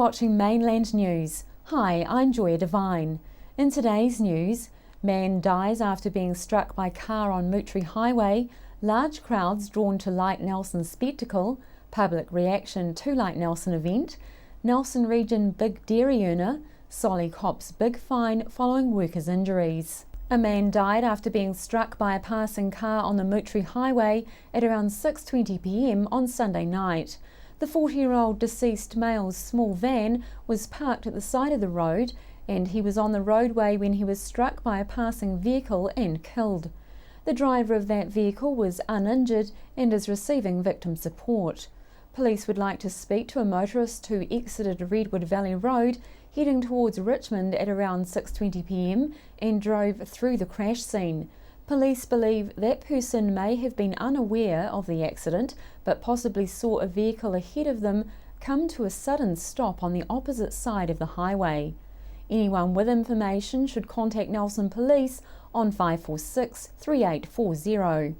watching Mainland News. Hi, I'm Joya Devine. In today's news, man dies after being struck by car on Mootry Highway, large crowds drawn to Light Nelson spectacle, public reaction to Light Nelson event, Nelson Region big dairy earner, Solly cops big fine following workers' injuries. A man died after being struck by a passing car on the Mootry Highway at around 6:20 p.m. on Sunday night. The 40-year-old deceased male's small van was parked at the side of the road and he was on the roadway when he was struck by a passing vehicle and killed. The driver of that vehicle was uninjured and is receiving victim support. Police would like to speak to a motorist who exited Redwood Valley Road heading towards Richmond at around 6:20 p.m. and drove through the crash scene. Police believe that person may have been unaware of the accident but possibly saw a vehicle ahead of them come to a sudden stop on the opposite side of the highway. Anyone with information should contact Nelson Police on 546 3840.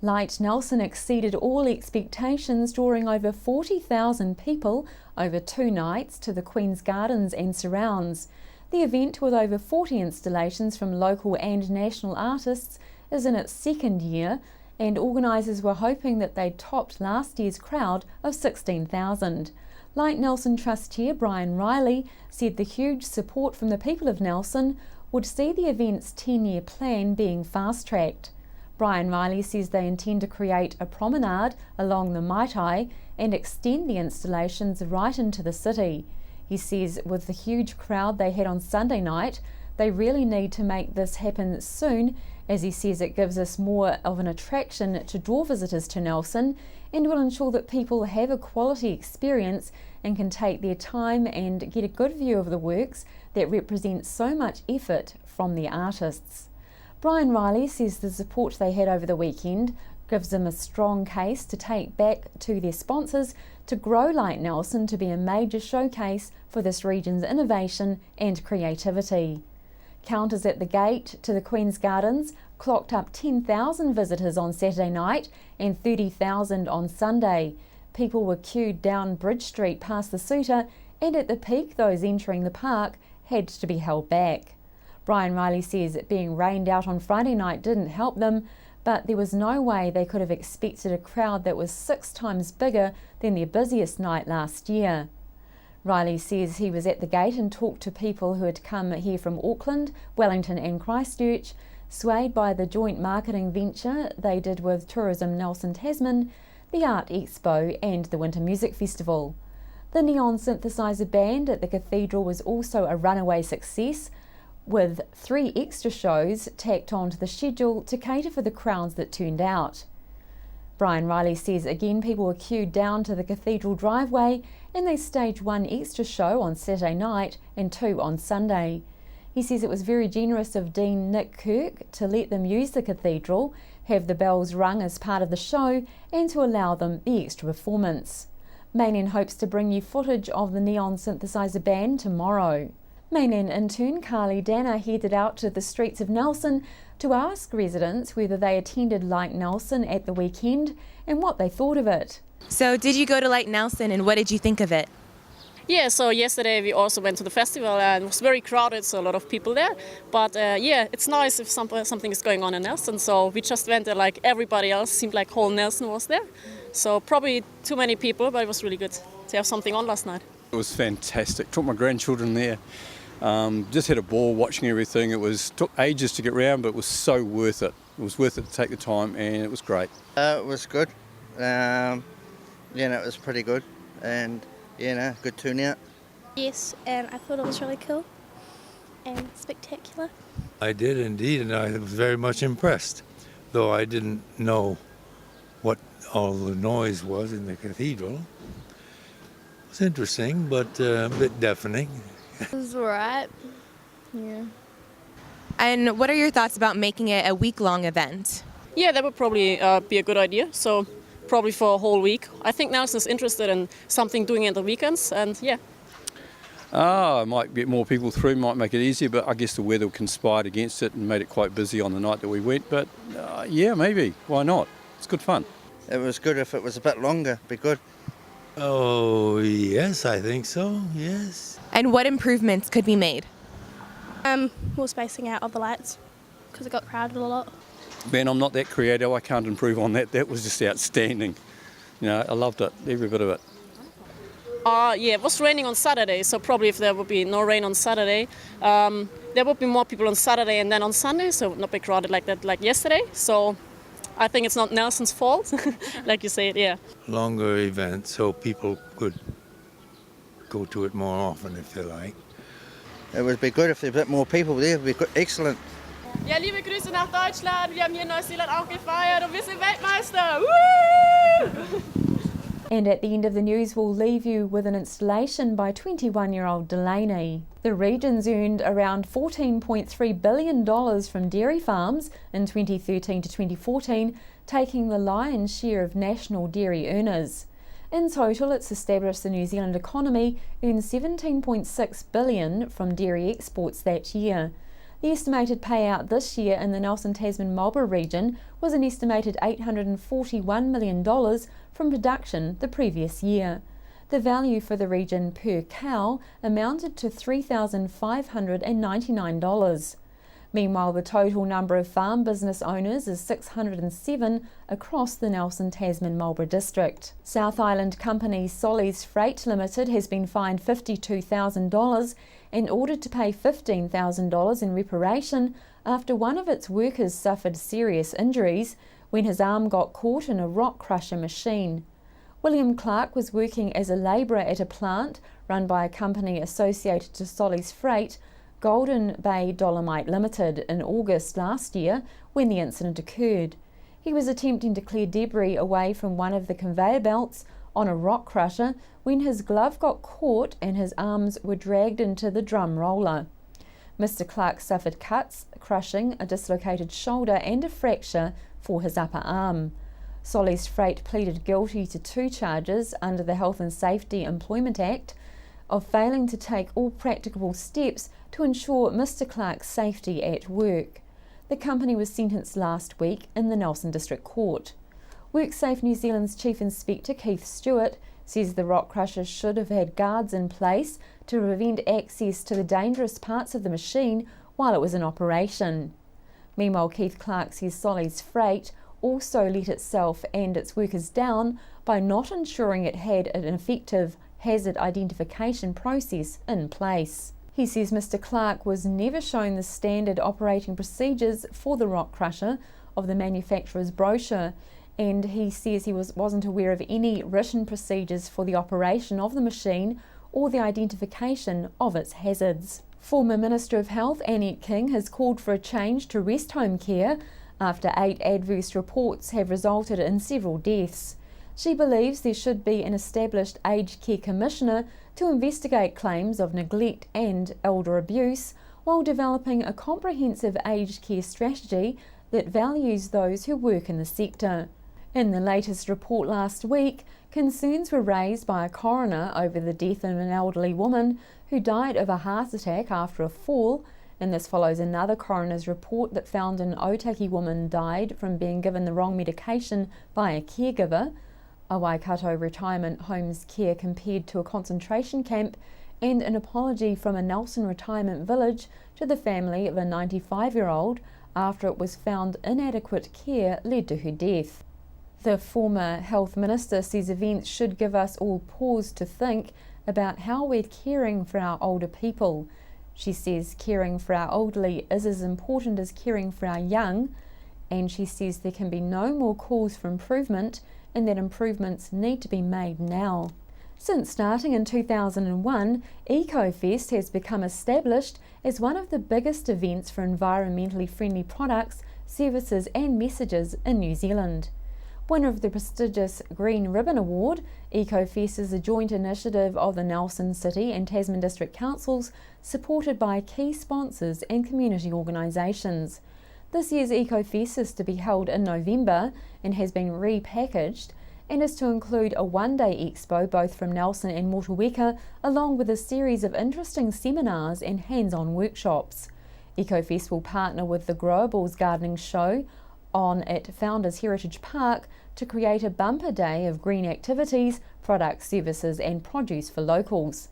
Light Nelson exceeded all expectations, drawing over 40,000 people over 2 nights to the Queen's Gardens and surrounds. The event, with over 40 installations from local and national artists, is in its second year, and organisers were hoping that they'd topped last year's crowd of 16,000. Light Nelson Trust Chair Brian Riley said the huge support from the people of Nelson would see the event's 10-year plan being fast-tracked. Brian Riley says they intend to create a promenade along the Maitai and extend the installations right into the city. He says with the huge crowd they had on Sunday night, they really need to make this happen soon, as he says it gives us more of an attraction to draw visitors to Nelson and will ensure that people have a quality experience and can take their time and get a good view of the works that represent so much effort from the artists. Brian Riley says the support they had over the weekend gives them a strong case to take back to their sponsors to grow Light Nelson to be a major showcase for this region's innovation and creativity. Counters at the gate to the Queen's Gardens clocked up 10,000 visitors on Saturday night and 30,000 on Sunday. People were queued down Bridge Street past the Suter, and at the peak those entering the park had to be held back. Brian Riley says being rained out on Friday night didn't help them, but there was no way they could have expected a crowd that was 6 times bigger than their busiest night last year. Riley says he was at the gate and talked to people who had come here from Auckland, Wellington and Christchurch, swayed by the joint marketing venture they did with Tourism Nelson Tasman, the Art Expo and the Winter Music Festival. The Neon Synthesizer Band at the Cathedral was also a runaway success, with 3 extra shows tacked onto the schedule to cater for the crowds that turned out. Brian Riley says again people were queued down to the Cathedral driveway and they staged 1 extra show on Saturday night and 2 on Sunday. He says it was very generous of Dean Nick Kirk to let them use the Cathedral, have the bells rung as part of the show and to allow them the extra performance. Mainland hopes to bring you footage of the Neon Synthesizer Band tomorrow. Mainland intern Carly Danner headed out to the streets of Nelson to ask residents whether they attended Light Nelson at the weekend and what they thought of it. So did you go to Light Nelson and what did you think of it? Yeah, so yesterday we also went to the festival and it was very crowded, so a lot of people there. But yeah, it's nice if something is going on in Nelson, so we just went there like everybody else, seemed like whole Nelson was there. So probably too many people, but it was really good to have something on last night. It was fantastic. Took my grandchildren there. Just had a ball watching everything. Took ages to get round, but it was so worth it. It was worth it to take the time, and it was great. It was good. It was pretty good, and good turnout. Yes, and I thought it was really cool and spectacular. I did indeed, and I was very much impressed, though I didn't know what all the noise was in the cathedral. It was interesting, but a bit deafening. It was alright. Yeah. And what are your thoughts about making it a week-long event? Yeah, that would probably be a good idea. So probably for a whole week. I think Nelson's interested in something doing it on the weekends, and yeah. Might get more people through, might make it easier, but I guess the weather conspired against it and made it quite busy on the night that we went. But yeah, maybe. Why not? It's good fun. It was good if it was a bit longer, be good. Oh, yes, I think so, yes. And what improvements could be made? More spacing out of the lights because it got crowded a lot. Man, I'm not that creative, I can't improve on that. That was just outstanding. You know, I loved it, every bit of it. Yeah, it was raining on Saturday, so probably if there would be no rain on Saturday, there would be more people on Saturday and then on Sunday, so it would not be crowded like that like yesterday. So I think it's not Nelson's fault, like you said, yeah. Longer event so people could go to it more often if they like. It would be good if there were a bit more people there. It would be good, excellent. Ja, liebe Grüße nach Deutschland. Wir haben hier in Neuseeland auch gefeiert und wir sind Weltmeister. Woo! And at the end of the news, we'll leave you with an installation by 21-year-old Delaney. The region's earned around $14.3 billion from dairy farms in 2013 to 2014, taking the lion's share of national dairy earners. In total, it's established the New Zealand economy earned $17.6 billion from dairy exports that year. The estimated payout this year in the Nelson-Tasman-Marlborough region was an estimated $841 million from production the previous year. The value for the region per cow amounted to $3,599. Meanwhile, the total number of farm business owners is 607 across the Nelson-Tasman-Marlborough district. South Island company Solly's Freight Limited has been fined $52,000 and ordered to pay $15,000 in reparation after one of its workers suffered serious injuries when his arm got caught in a rock crusher machine. William Clark was working as a labourer at a plant run by a company associated to Solly's Freight, Golden Bay Dolomite Limited, in August last year when the incident occurred. He was attempting to clear debris away from one of the conveyor belts on a rock crusher when his glove got caught and his arms were dragged into the drum roller. Mr. Clark suffered cuts, crushing, a dislocated shoulder and a fracture for his upper arm. Solly's Freight pleaded guilty to 2 charges under the Health and Safety Employment Act of failing to take all practicable steps to ensure Mr. Clark's safety at work. The company was sentenced last week in the Nelson District Court. WorkSafe New Zealand's Chief Inspector Keith Stewart says the rock crusher should have had guards in place to prevent access to the dangerous parts of the machine while it was in operation. Meanwhile, Keith Clark says Solly's Freight also let itself and its workers down by not ensuring it had an effective hazard identification process in place. He says Mr. Clark was never shown the standard operating procedures for the rock crusher of the manufacturer's brochure, and he says he wasn't aware of any written procedures for the operation of the machine or the identification of its hazards. Former Minister of Health Annette King has called for a change to rest home care after 8 adverse reports have resulted in several deaths. She believes there should be an established aged care commissioner to investigate claims of neglect and elder abuse while developing a comprehensive aged care strategy that values those who work in the sector. In the latest report last week, concerns were raised by a coroner over the death of an elderly woman who died of a heart attack after a fall, and this follows another coroner's report that found an Otaki woman died from being given the wrong medication by a caregiver, a Waikato retirement home's care compared to a concentration camp, and an apology from a Nelson retirement village to the family of a 95-year-old after it was found inadequate care led to her death. The former health minister says events should give us all pause to think about how we're caring for our older people. She says caring for our elderly is as important as caring for our young, and she says there can be no more calls for improvement and that improvements need to be made now. Since starting in 2001, EcoFest has become established as one of the biggest events for environmentally friendly products, services and messages in New Zealand. Winner of the prestigious Green Ribbon Award, EcoFest is a joint initiative of the Nelson City and Tasman District Councils, supported by key sponsors and community organisations. This year's EcoFest is to be held in November and has been repackaged and is to include a one-day expo both from Nelson and Motueka, along with a series of interesting seminars and hands-on workshops. EcoFest will partner with the Growables Gardening Show on at Founders Heritage Park to create a bumper day of green activities, products, services and produce for locals.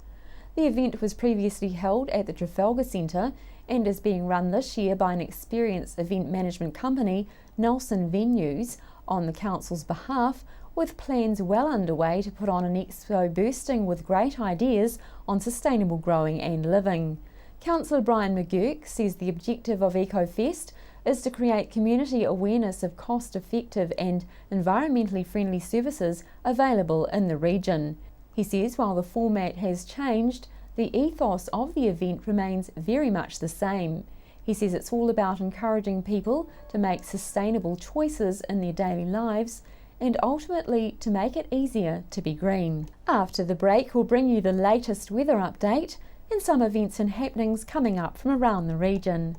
The event was previously held at the Trafalgar Centre and is being run this year by an experienced event management company, Nelson Venues, on the Council's behalf, with plans well underway to put on an expo bursting with great ideas on sustainable growing and living. Councillor Brian McGurk says the objective of EcoFest is to create community awareness of cost-effective and environmentally friendly services available in the region. He says while the format has changed, the ethos of the event remains very much the same. He says it's all about encouraging people to make sustainable choices in their daily lives and ultimately to make it easier to be green. After the break, we'll bring you the latest weather update and some events and happenings coming up from around the region.